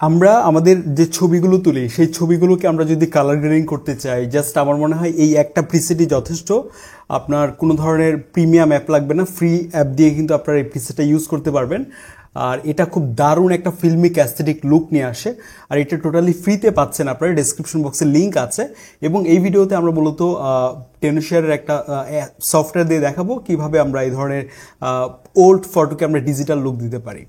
আমরা আমাদের যে ছবিগুলো তুলি সেই ছবিগুলোকে আমরা যদি কালার গ্রেডিং করতে চাই, জাস্ট আমার মনে হয় এই একটা প্রিসেটই যথেষ্ট। আপনার কোনো ধরনের প্রিমিয়াম অ্যাপ লাগবে না, ফ্রি অ্যাপ দিয়ে কিন্তু আপনারা এই প্রিসেটটা ইউজ করতে পারবেন। আর এটা খুব দারুণ একটা ফিল্মিক অ্যাস্থেটিক লুক নিয়ে আসে। আর এটা টোটালি ফ্রিতে পাচ্ছেন আপনারা, ডেসক্রিপশন বক্সে লিঙ্ক আছে। এবং এই ভিডিওতে আমরা মূলত টেনুশিয়ারের একটা সফটওয়্যার দিয়ে দেখাবো কিভাবে আমরা এই ধরনের ওল্ড ফটোকে আমরা ডিজিটাল লুক দিতে পারি।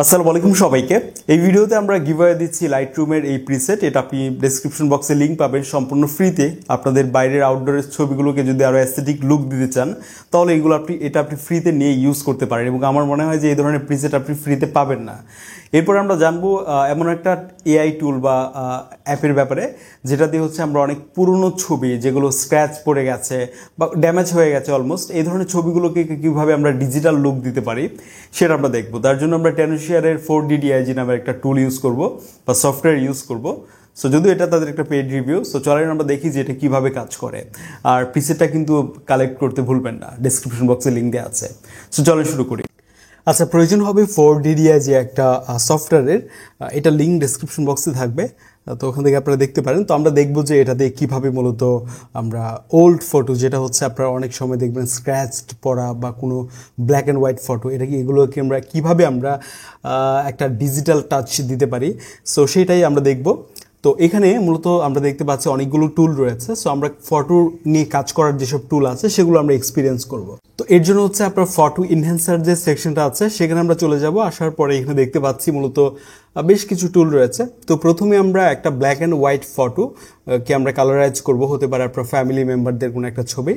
আসসালামু আলাইকুম সবাইকে। এই ভিডিওতে আমরা গিভঅ্যাওয়ে দিচ্ছি লাইটরুমের এই প্রিসেট। এটা আপনি ডেসক্রিপশন বক্সে লিঙ্ক পাবেন, সম্পূর্ণ ফ্রিতে। আপনাদের বাইরের আউটডোরের ছবিগুলোকে যদি আরও অ্যাস্থেটিক লুক দিতে চান তাহলে এইগুলো আপনি ফ্রিতে নিয়ে ইউজ করতে পারেন। এবং আমার মনে হয় যে এই ধরনের প্রিসেট আপনি ফ্রিতে পাবেন না। এরপর আমরা জানবো এমন একটা এআই টুল বা অ্যাপের ব্যাপারে যেটা দিয়ে হচ্ছে আমরা অনেক পুরনো ছবি যেগুলো স্ক্র্যাচ পড়ে গেছে বা ড্যামেজ হয়ে গেছে অলমোস্ট, এই ধরনের ছবিগুলোকে কীভাবে আমরা ডিজিটাল লুক দিতে পারি সেটা আমরা দেখবো। তার জন্য আমরা টেনুশিয়ারের 4DDIG নামের একটা টুল ইউজ করব বা সফটওয়্যার ইউজ করব। সো যদিও এটা তাদের একটা পেড রিভিউ, সো চলেন আমরা দেখি যে এটা কীভাবে কাজ করে। আর প্রিসেটটা কিন্তু কালেক্ট করতে ভুলবেন না, ডেসক্রিপশন বক্সে লিঙ্ক দেওয়া আছে। সো চলেন শুরু করি। আচ্ছা, প্রয়োজন হবে 4DDIG একটা সফটওয়্যারের, এটা লিঙ্ক ডেসক্রিপশন বক্সে থাকবে, তো ওখান থেকে আপনারা দেখতে পারেন। তো আমরা দেখবো যে এটা দিয়ে কীভাবে মূলত আমরা ওল্ড ফটো, যেটা হচ্ছে আপনারা অনেক সময় দেখবেন স্ক্র্যাচড পড়া বা কোনো ব্ল্যাক অ্যান্ড হোয়াইট ফটো, এগুলোকে আমরা কীভাবে আমরা একটা ডিজিটাল টাচ দিতে পারি, সো সেটাই আমরা দেখব। তো এখানে মূলত আমরা দেখতে পাচ্ছি অনেকগুলো টুল রয়েছে। সো আমরা ফটো নিয়ে কাজ করার যেসব টুল আছে সেগুলো আমরা এক্সপিরিয়েন্স করব। তো এর জন্য হচ্ছে আপনার ফটো ইনহ্যান্সার যে সেকশনটা আছে সেখানে আমরা চলে যাব। আসার পরে এখানে দেখতে পাচ্ছি মূলত বেশ কিছু টুল রয়েছে। তো প্রথমে আমরা একটা ব্ল্যাক অ্যান্ড হোয়াইট ফটো কে আমরা কালারাইজ করব, হতে পারে আপনার ফ্যামিলি মেম্বারদের কোনো একটা ছবি।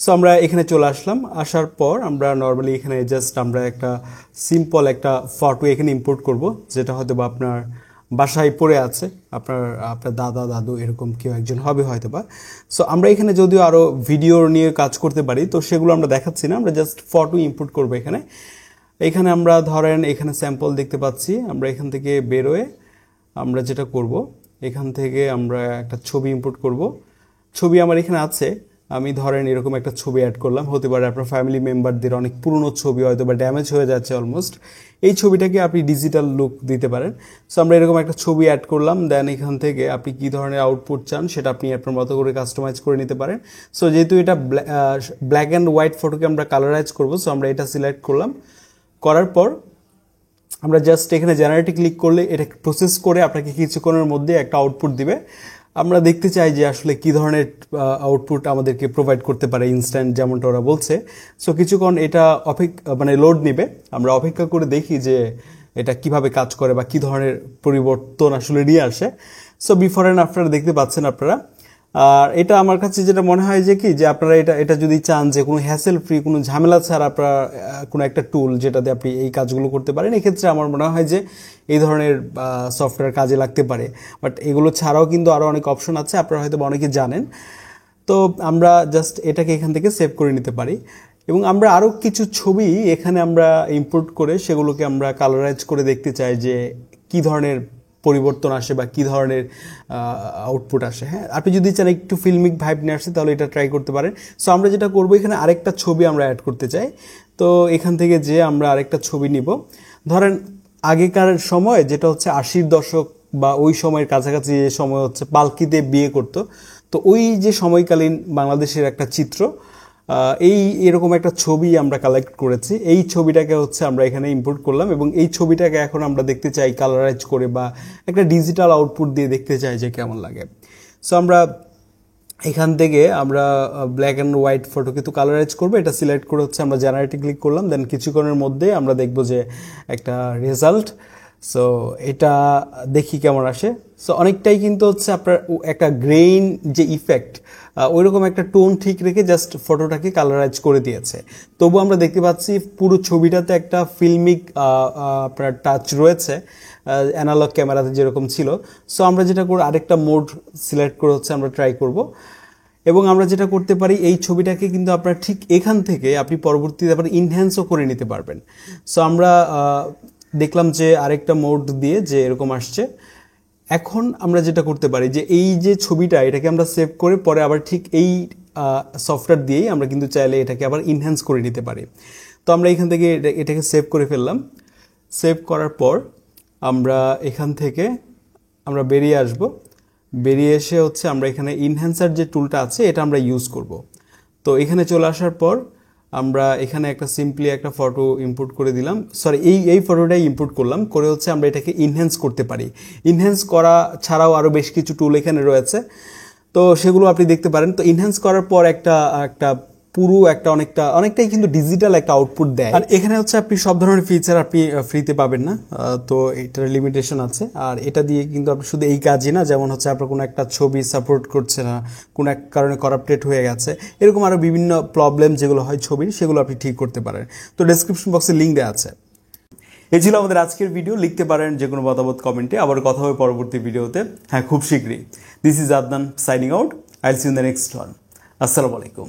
সো আমরা এখানে চলে আসলাম। আসার পর আমরা নর্মালি এখানে জাস্ট আমরা একটা সিম্পল একটা ফটো এখানে ইম্পোর্ট করব, যেটা হয়তো বা আপনার বাসায় পড়ে আছে, আপনার দাদা দাদু এরকম কেউ একজন হবে হয়তো বা। সো আমরা এখানে যদিও আরও ভিডিও নিয়ে কাজ করতে পারি, তো সেগুলো আমরা দেখাচ্ছি না, আমরা জাস্ট ফটো ইম্পোর্ট করবো এখানে আমরা ধরেন এখানে স্যাম্পল দেখতে পাচ্ছি। আমরা এখান থেকে বেরোয় আমরা যেটা করব, এখান থেকে আমরা একটা ছবি ইম্পোর্ট করব। ছবি আমার এখানে আছে, আমি ধরেন এরকম একটা ছবি অ্যাড করলাম, হতে পারে আপনার ফ্যামিলি মেম্বারদের অনেক পুরনো ছবি হয়তো বা ড্যামেজ হয়ে যাচ্ছে অলমোস্ট, এই ছবিটাকে আপনি ডিজিটাল লুক দিতে পারেন। সো আমরা এরকম একটা ছবি অ্যাড করলাম, দেন এখান থেকে আপনি কী ধরনের আউটপুট চান সেটা আপনি আপনার মতো করে কাস্টমাইজ করে নিতে পারেন। সো যেহেতু এটা ব্ল্যাক অ্যান্ড হোয়াইট ফটোকে আমরা কালারাইজ করবো, সো আমরা এটা সিলেক্ট করলাম। করার পর আমরা জাস্ট এখানে জেনারেটে ক্লিক করলে এটা প্রসেস করে আপনাকে কিছুক্ষণের মধ্যে একটা আউটপুট দিবে। আমরা দেখতে চাই যে আসলে কী ধরনের আউটপুট আমাদেরকে প্রোভাইড করতে পারে ইনস্ট্যান্ট, যেমনটা ওরা বলছে। সো কিছুক্ষণ এটা লোড নেবে, আমরা অপেক্ষা করে দেখি যে এটা কিভাবে কাজ করে বা কী ধরনের পরিবর্তন আসলে নিয়ে আসে। সো বিফোর অ্যান্ড আফটার দেখতে পাচ্ছেন আপনারা। আর এটা আমার কাছে যেটা মনে হয় যে আপনারা এটা যদি চান যে কোনো হ্যাসেল ফ্রি, কোনো ঝামেলা ছাড়া আপনারা কোনো একটা টুল যেটাতে আপনি এই কাজগুলো করতে পারেন, এক্ষেত্রে আমার মনে হয় যে এই ধরনের সফটওয়্যার কাজে লাগতে পারে। বাট এগুলো ছাড়াও কিন্তু আরও অনেক অপশন আছে, আপনারা হয়তো অনেকে জানেন। তো আমরা জাস্ট এটাকে এখান থেকে সেভ করে নিতে পারি এবং আমরা আরও কিছু ছবি এখানে আমরা ইম্পোর্ট করে সেগুলোকে আমরা কালারাইজ করে দেখতে চাই যে কী ধরনের পরিবর্তন আসে বা কী ধরনের আউটপুট আসে। হ্যাঁ, আপনি যদি চান একটু ফিল্মিক ভাইব নিয়ে আসে তাহলে এটা ট্রাই করতে পারেন। সো আমরা যেটা করবো, এখানে আরেকটা ছবি আমরা অ্যাড করতে চাই। তো এখান থেকে যে আমরা আরেকটা ছবি নিব, ধরেন আগেকার সময় যেটা হচ্ছে 80-র দশক বা ওই সময়ের কাছাকাছি যে সময় হচ্ছে পালকিতে বিয়ে করতো, তো ওই যে সময়কালীন বাংলাদেশের একটা চিত্র, এরকম একটা ছবি আমরা কালেক্ট করেছি। এই ছবিটাকে হচ্ছে আমরা এখানে ইম্পোর্ট করলাম এবং এই ছবিটাকে এখন আমরা দেখতে চাই কালারাইজ করে বা একটা ডিজিটাল আউটপুট দিয়ে দেখতে চাই যে কেমন লাগে। সো আমরা এখান থেকে আমরা ব্ল্যাক অ্যান্ড হোয়াইট ফটো কিন্তু কালারাইজ করবো, এটা সিলেক্ট করে হচ্ছে আমরা জেনারেটে ক্লিক করলাম। দেন কিছুক্ষণের মধ্যে আমরা দেখবো যে একটা রেজাল্ট। সো এটা দেখি কেমন আসে। সো অনেকটাই কিন্তু হচ্ছে আপনার একটা গ্রেইন যে ইফেক্ট, ওইরকম একটা টোন ঠিক রেখে জাস্ট ফটোটাকে কালারাইজ করে দিয়েছে। তবু আমরা দেখতে পাচ্ছি পুরো ছবিটাতে একটা ফিল্মিক আপনার টাচ রয়েছে, অ্যানালগ ক্যামেরাতে যেরকম ছিল। সো আমরা যেটা করে আরেকটা মোড সিলেক্ট করে হচ্ছে আমরা ট্রাই করব এবং আমরা যেটা করতে পারি, এই ছবিটাকে কিন্তু আপনার ঠিক এখান থেকে আপনি পরবর্তীতে আবার ইনহ্যান্সও করে নিতে পারবেন। সো আমরা দেখলাম যে আরেকটা মোড দিয়ে যে এরকম আসছে। এখন আমরা যেটা করতে পারি যে এই যে ছবিটা, এটাকে আমরা সেভ করে পরে আবার ঠিক এই সফটওয়্যার দিয়েই আমরা কিন্তু চাইলে এটাকে আবার ইনহ্যান্স করে নিতে পারি। তো আমরা এখান থেকে এটাকে সেভ করে ফেললাম। সেভ করার পর আমরা এখান থেকে আমরা বেরিয়ে আসব, বেরিয়ে এসে হচ্ছে আমরা এখানে ইনহ্যান্সার যে টুলটা আছে এটা আমরা ইউজ করব। তো এখানে চলে আসার পর আমরা এখানে একটা সিম্পলি একটা ফটো ইম্পোর্ট করে দিলাম, সরি এই ফটোটাই ইম্পোর্ট করলাম, করে হচ্ছে আমরা এটাকে ইনহ্যান্স করতে পারি। ইনহ্যান্স করা ছাড়াও আরও বেশ কিছু টুল এখানে রয়েছে, তো সেগুলো আপনি দেখতে পারেন। তো ইনহ্যান্স করার পর একটা পুরো অনেকটাই কিন্তু ডিজিটাল একটা আউটপুট দেয়। আর এখানে হচ্ছে আপনি সব ধরনের ফিচার আপনি ফ্রিতে পাবেন না, তো এটার লিমিটেশন আছে। আর এটা দিয়ে কিন্তু আপনি শুধু এই কাজই না, যেমন হচ্ছে আপনার কোনো একটা ছবি সাপোর্ট করছে না, কোনো এক কারণে করাপ্টেড হয়ে গেছে, এরকম আরও বিভিন্ন প্রবলেম যেগুলো হয় ছবির, সেগুলো আপনি ঠিক করতে পারেন। তো ডেসক্রিপশন বক্সে লিঙ্ক দেওয়া আছে। এই ছিল আমাদের আজকের ভিডিও। লিখতে পারেন যে কোনো মতামত কমেন্টে। আবার কথা হবে পরবর্তী ভিডিওতে, হ্যাঁ খুব শীঘ্রই। This is Adnan signing out. আইল C in the next one. আসসালামু আলাইকুম।